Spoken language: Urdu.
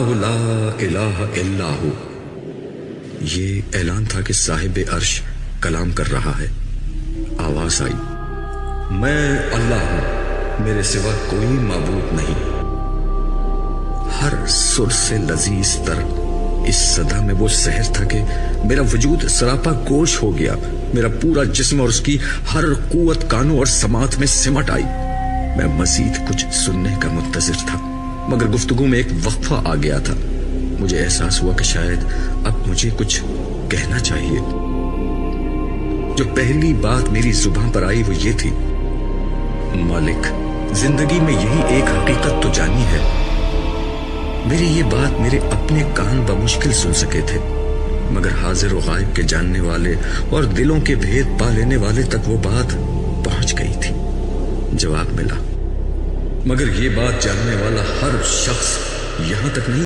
لا الہ الا ہو۔ یہ اعلان تھا کہ صاحب عرش کلام کر رہا ہے۔ آواز آئی، میں اللہ ہوں، میرے سوا کوئی معبود نہیں۔ ہر سر سے لذیذ تر اس صدا میں وہ سحر تھا کہ میرا وجود سراپا گوش ہو گیا۔ میرا پورا جسم اور اس کی ہر قوت کانوں اور سماعت میں سمٹ آئی۔ میں مزید کچھ سننے کا منتظر تھا، مگر گفتگو میں ایک وقفہ آ گیا تھا۔ مجھے احساس ہوا کہ شاید اب مجھے کچھ کہنا چاہیے۔ جو پہلی بات میری زبان پر آئی وہ یہ تھی، مالک، زندگی میں یہی ایک حقیقت تو جانی ہے۔ میری یہ بات میرے اپنے کان بمشکل سن سکے تھے، مگر حاضر و غائب کے جاننے والے اور دلوں کے بھید پا لینے والے تک وہ بات پہنچ گئی تھی۔ جواب ملا، مگر یہ بات جاننے والا ہر شخص یہاں تک نہیں